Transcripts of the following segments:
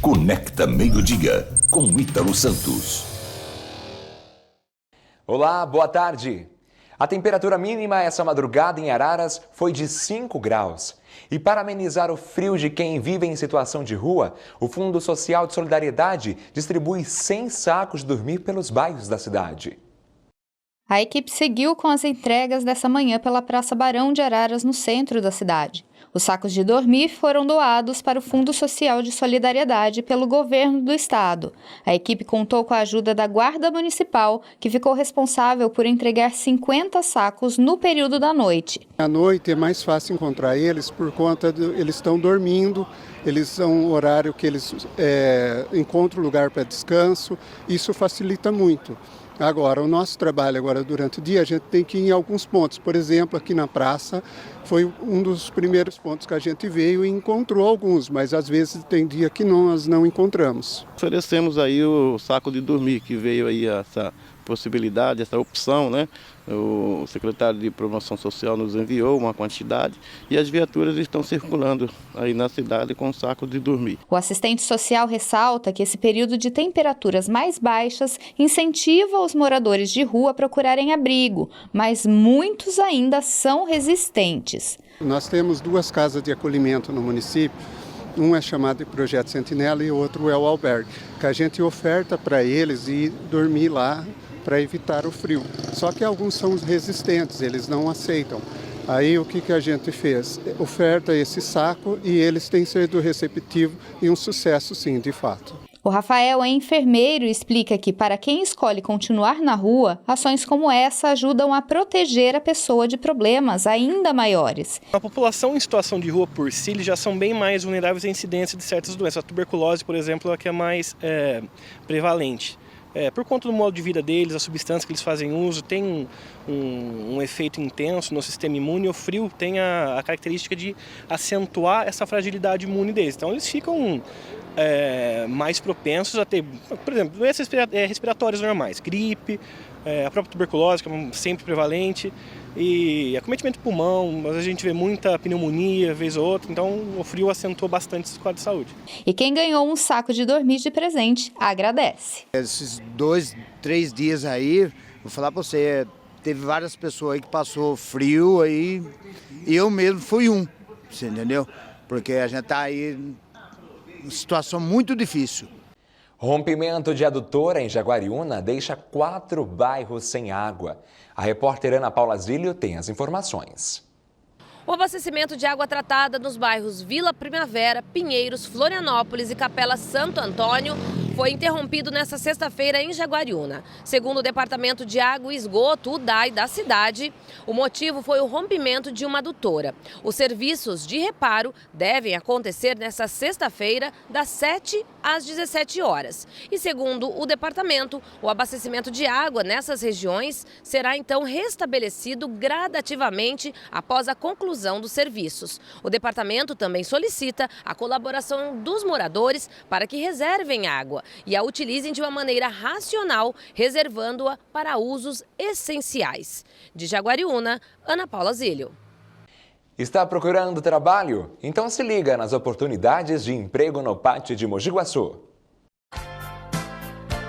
Conecta Meio-Dia, com Ítalo Santos. Olá, boa tarde. A temperatura mínima essa madrugada em Araras foi de 5 graus. E para amenizar o frio de quem vive em situação de rua, o Fundo Social de Solidariedade distribui 100 sacos de dormir pelos bairros da cidade. A equipe seguiu com as entregas dessa manhã pela Praça Barão de Araras, no centro da cidade. Os sacos de dormir foram doados para o Fundo Social de Solidariedade pelo governo do estado. A equipe contou com a ajuda da Guarda Municipal, que ficou responsável por entregar 50 sacos no período da noite. À noite é mais fácil encontrar eles por conta eles estão dormindo, eles são um horário que eles encontram lugar para descanso, isso facilita muito. Agora, o nosso trabalho agora durante o dia, a gente tem que ir em alguns pontos. Por exemplo, aqui na praça, foi um dos primeiros pontos que a gente veio e encontrou alguns, mas às vezes tem dia que nós não encontramos. Oferecemos aí o saco de dormir, que veio aí essa possibilidade, essa opção, né? O secretário de Promoção Social nos enviou uma quantidade e as viaturas estão circulando aí na cidade com saco de dormir. O assistente social ressalta que esse período de temperaturas mais baixas incentiva os moradores de rua a procurarem abrigo, mas muitos ainda são resistentes. Nós temos 2 casas de acolhimento no município. Um é chamado de Projeto Sentinela e o outro é o albergue, que a gente oferta para eles ir dormir lá para evitar o frio. Só que alguns são resistentes, eles não aceitam. Aí o que a gente fez? Oferta esse saco e eles têm sido receptivos e um sucesso sim, de fato. O Rafael é enfermeiro e explica que, para quem escolhe continuar na rua, ações como essa ajudam a proteger a pessoa de problemas ainda maiores. A população em situação de rua por si, eles já são bem mais vulneráveis à incidência de certas doenças. A tuberculose, por exemplo, é a que é mais prevalente. Por conta do modo de vida deles, a substância que eles fazem uso tem um efeito intenso no sistema imune. O frio tem a característica de acentuar essa fragilidade imune deles. Então eles ficam mais propensos a ter, por exemplo, doenças respiratórias normais, gripe, a própria tuberculose, que é sempre prevalente, e acometimento do pulmão, mas a gente vê muita pneumonia, vez ou outra, então o frio acentuou bastante esse quadro de saúde. E quem ganhou um saco de dormir de presente agradece. Esses 2, 3 dias aí, vou falar para você, teve várias pessoas aí que passou frio aí, eu mesmo fui você entendeu? Porque a gente tá aí em situação muito difícil. Rompimento de adutora em Jaguariúna deixa 4 bairros sem água. A repórter Ana Paula Zílio tem as informações. O abastecimento de água tratada nos bairros Vila Primavera, Pinheiros, Florianópolis e Capela Santo Antônio foi interrompido nesta sexta-feira em Jaguariúna. Segundo o Departamento de Água e Esgoto, o DAI, da cidade, o motivo foi o rompimento de uma adutora. Os serviços de reparo devem acontecer nesta sexta-feira, das 7 às 17 horas. E segundo o departamento, o abastecimento de água nessas regiões será então restabelecido gradativamente após a conclusão dos serviços. O departamento também solicita a colaboração dos moradores para que reservem água e a utilizem de uma maneira racional, reservando-a para usos essenciais. De Jaguariúna, Ana Paula Zílio. Está procurando trabalho? Então se liga nas oportunidades de emprego no Pátio de Mogi Guaçu.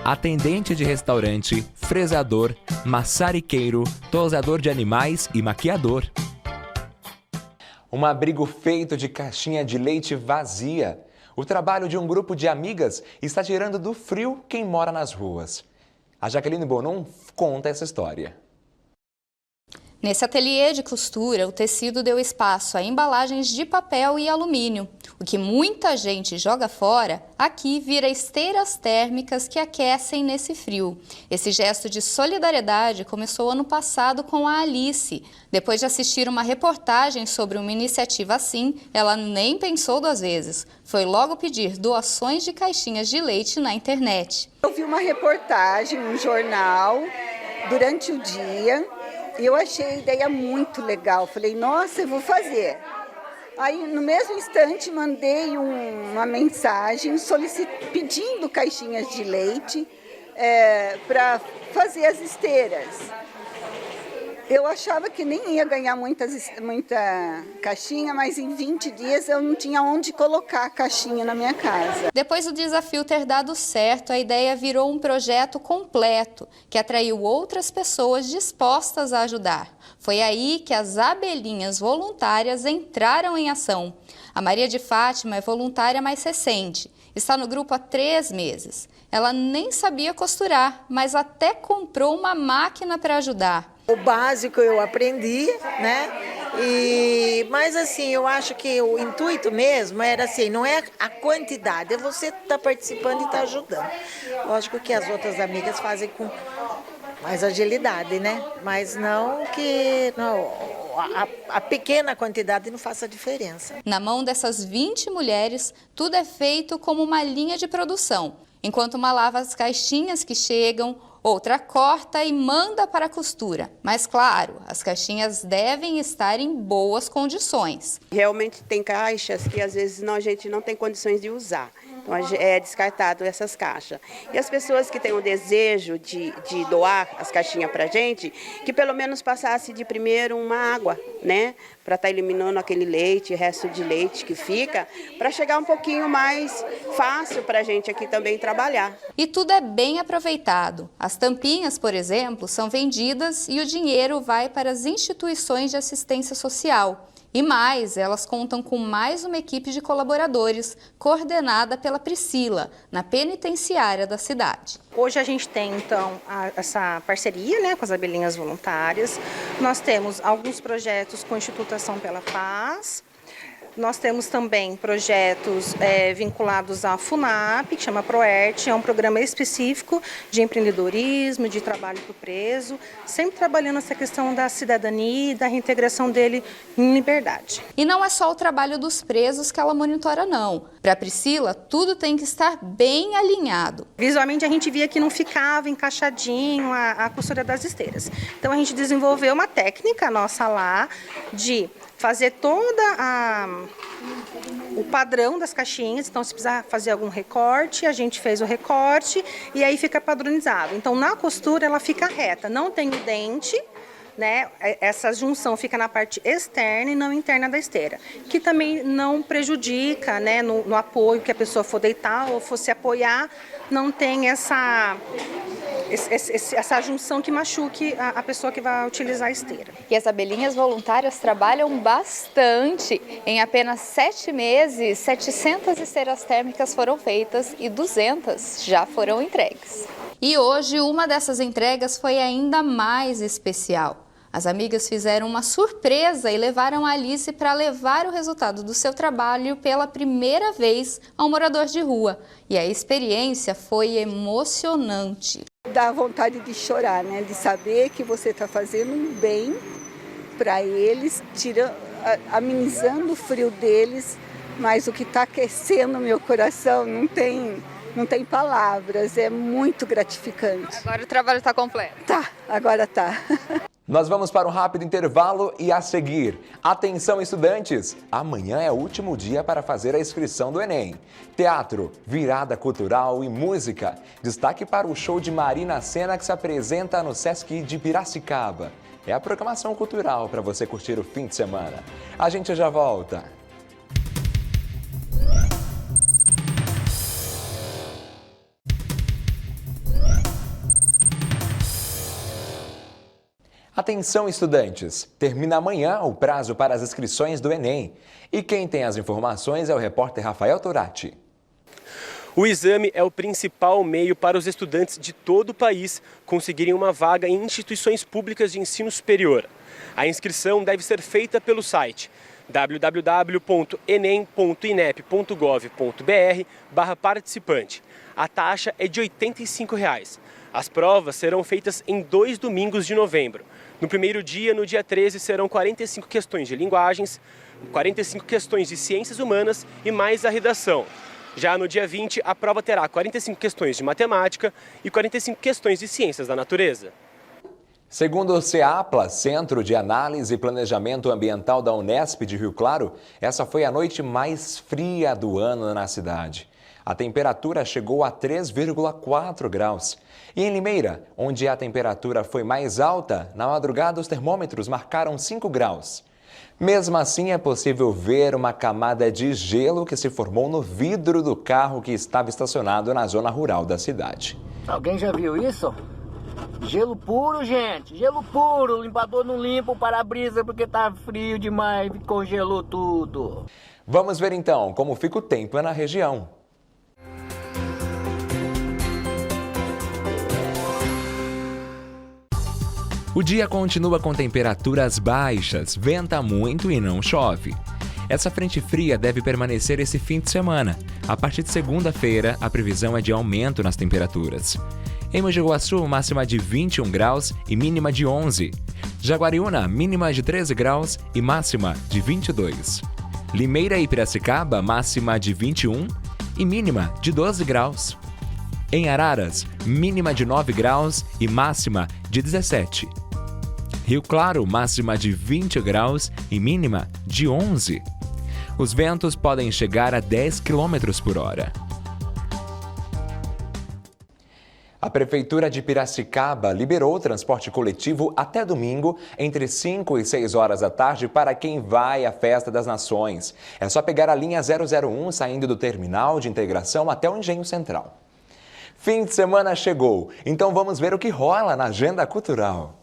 Atendente de restaurante, fresador, maçariqueiro, tosador de animais e maquiador. Um abrigo feito de caixinha de leite vazia. O trabalho de um grupo de amigas está tirando do frio quem mora nas ruas. A Jaqueline Bonum conta essa história. Nesse ateliê de costura, o tecido deu espaço a embalagens de papel e alumínio. O que muita gente joga fora, aqui vira esteiras térmicas que aquecem nesse frio. Esse gesto de solidariedade começou ano passado com a Alice. Depois de assistir uma reportagem sobre uma iniciativa assim, ela nem pensou 2 vezes. Foi logo pedir doações de caixinhas de leite na internet. Eu vi uma reportagem no jornal durante o dia. Eu achei a ideia muito legal, falei, nossa, eu vou fazer. Aí, no mesmo instante, mandei uma mensagem pedindo caixinhas de leite para fazer as esteiras. Eu achava que nem ia ganhar muita caixinha, mas em 20 dias eu não tinha onde colocar a caixinha na minha casa. Depois do desafio ter dado certo, a ideia virou um projeto completo, que atraiu outras pessoas dispostas a ajudar. Foi aí que as abelhinhas voluntárias entraram em ação. A Maria de Fátima é voluntária mais recente. Está no grupo há 3 meses. Ela nem sabia costurar, mas até comprou uma máquina para ajudar. O básico eu aprendi, né? Mas assim, eu acho que o intuito mesmo era assim, não é a quantidade, é você estar participando e estar ajudando. Lógico que as outras amigas fazem com mais agilidade, né? Mas não que a pequena quantidade não faça diferença. Na mão dessas 20 mulheres, tudo é feito como uma linha de produção. Enquanto uma lava as caixinhas que chegam, outra corta e manda para a costura. Mas claro, as caixinhas devem estar em boas condições. Realmente tem caixas que às vezes a gente não tem condições de usar. Então é descartado essas caixas. E as pessoas que têm o desejo de doar as caixinhas para a gente, que pelo menos passasse de primeiro uma água, né? Para estar eliminando aquele leite, resto de leite que fica, para chegar um pouquinho mais fácil para a gente aqui também trabalhar. E tudo é bem aproveitado. As tampinhas, por exemplo, são vendidas e o dinheiro vai para as instituições de assistência social. E mais, elas contam com mais uma equipe de colaboradores, coordenada pela Priscila, na penitenciária da cidade. Hoje a gente tem, então, essa parceria, né, com as abelhinhas voluntárias. Nós temos alguns projetos com a Instituto Ação pela Paz. Nós temos também projetos vinculados à FUNAP, que chama ProERT, é um programa específico de empreendedorismo, de trabalho para o preso, sempre trabalhando essa questão da cidadania e da reintegração dele em liberdade. E não é só o trabalho dos presos que ela monitora, não. Para a Priscila, tudo tem que estar bem alinhado. Visualmente a gente via que não ficava encaixadinho a costura das esteiras. Então a gente desenvolveu uma técnica nossa lá de fazer o padrão das caixinhas. Então, se precisar fazer algum recorte, a gente fez o recorte e aí fica padronizado. Então, na costura, ela fica reta, não tem o dente, né? Essa junção fica na parte externa e não interna da esteira, que também não prejudica, né, no apoio que a pessoa for deitar ou for se apoiar, não tem essa junção que machuque a pessoa que vai utilizar a esteira. E as abelhinhas voluntárias trabalham bastante. Em apenas 7 meses, 700 esteiras térmicas foram feitas e 200 já foram entregues. E hoje, uma dessas entregas foi ainda mais especial. As amigas fizeram uma surpresa e levaram a Alice para levar o resultado do seu trabalho pela primeira vez a um morador de rua. E a experiência foi emocionante. Dá vontade de chorar, né? De saber que você está fazendo um bem para eles, amenizando o frio deles, mas o que está aquecendo o meu coração não tem palavras, é muito gratificante. Agora o trabalho está completo. Tá, agora tá. Nós vamos para um rápido intervalo e a seguir, atenção estudantes, amanhã é o último dia para fazer a inscrição do Enem. Teatro, virada cultural e música. Destaque para o show de Marina Sena que se apresenta no Sesc de Piracicaba. É a programação cultural para você curtir o fim de semana. A gente já volta. Atenção estudantes, termina amanhã o prazo para as inscrições do Enem. E quem tem as informações é o repórter Rafael Turati. O exame é o principal meio para os estudantes de todo o país conseguirem uma vaga em instituições públicas de ensino superior. A inscrição deve ser feita pelo site www.enem.inep.gov.br/participante. A taxa é de R$ 85. As provas serão feitas em 2 domingos de novembro. No primeiro dia, no dia 13, serão 45 questões de linguagens, 45 questões de ciências humanas e mais a redação. Já no dia 20, a prova terá 45 questões de matemática e 45 questões de ciências da natureza. Segundo o CEAPLA, Centro de Análise e Planejamento Ambiental da Unesp de Rio Claro, essa foi a noite mais fria do ano na cidade. a temperatura chegou a 3,4 graus. E em Limeira, onde a temperatura foi mais alta, na madrugada os termômetros marcaram 5 graus. Mesmo assim, é possível ver uma camada de gelo que se formou no vidro do carro que estava estacionado na zona rural da cidade. Alguém já viu isso? Gelo puro, gente, gelo puro. O limpador não limpa o para-brisa porque tá frio demais, congelou tudo. Vamos ver então como fica o tempo na região. O dia continua com temperaturas baixas, venta muito e não chove. Essa frente fria deve permanecer esse fim de semana. A partir de segunda-feira, a previsão é de aumento nas temperaturas. Em Mogi Guaçu, máxima de 21 graus e mínima de 11. Jaguariúna, mínima de 13 graus e máxima de 22. Limeira e Piracicaba, máxima de 21 e mínima de 12 graus. Em Araras, mínima de 9 graus e máxima de 17. Rio Claro, máxima de 20 graus e mínima de 11. Os ventos podem chegar a 10 km por hora. A Prefeitura de Piracicaba liberou o transporte coletivo até domingo, entre 5 e 6 horas da tarde, para quem vai à Festa das Nações. É só pegar a linha 001 saindo do terminal de integração até o Engenho Central. Fim de semana chegou, então vamos ver o que rola na agenda cultural.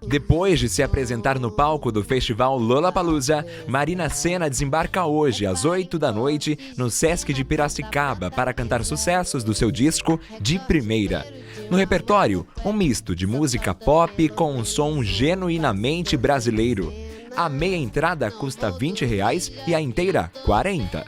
Depois de se apresentar no palco do festival Lollapalooza, Marina Sena desembarca hoje às 8 da noite no Sesc de Piracicaba para cantar sucessos do seu disco De Primeira. No repertório, um misto de música pop com um som genuinamente brasileiro. A meia entrada custa R$20 e a inteira R$40.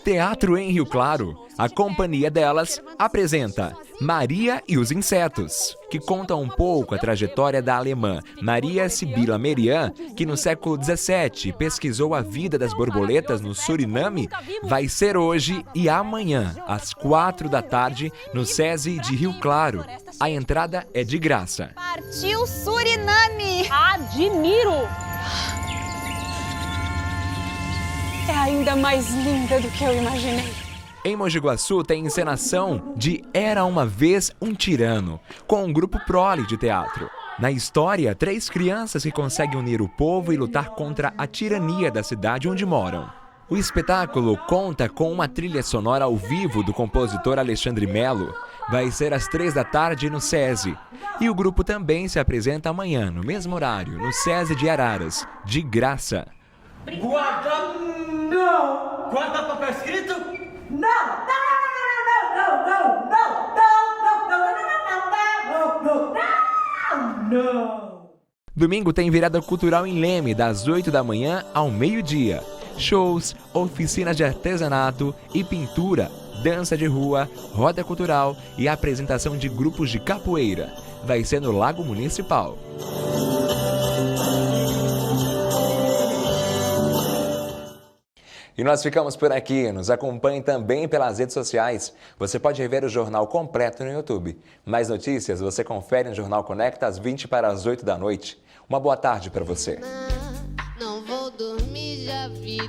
Teatro em Rio Claro. A companhia delas apresenta Maria e os Insetos, que conta um pouco a trajetória da alemã Maria Sibila Merian, que no século XVII pesquisou a vida das borboletas no Suriname. Vai ser hoje e amanhã, às 4 da tarde, no SESI de Rio Claro. A entrada é de graça. Partiu Suriname! Admiro! É ainda mais linda do que eu imaginei. Em Mogi Guaçu tem encenação de Era Uma Vez um Tirano, com um grupo prole de teatro. Na história, 3 crianças que conseguem unir o povo e lutar contra a tirania da cidade onde moram. O espetáculo conta com uma trilha sonora ao vivo do compositor Alexandre Melo. Vai ser às 3 da tarde no SESI. E o grupo também se apresenta amanhã, no mesmo horário, no SESI de Araras, de graça. Guarda, não! Guarda papel escrito? Não! Não! Domingo tem virada cultural em Leme, das 8 da manhã ao meio-dia. Shows, oficinas de artesanato e pintura, dança de rua, roda cultural e apresentação de grupos de capoeira. Vai ser no Lago Municipal. E nós ficamos por aqui. Nos acompanhe também pelas redes sociais. Você pode rever o jornal completo no YouTube. Mais notícias você confere no Jornal Conecta às 20 para as 8 da noite. Uma boa tarde para você. Não vou dormir, já vi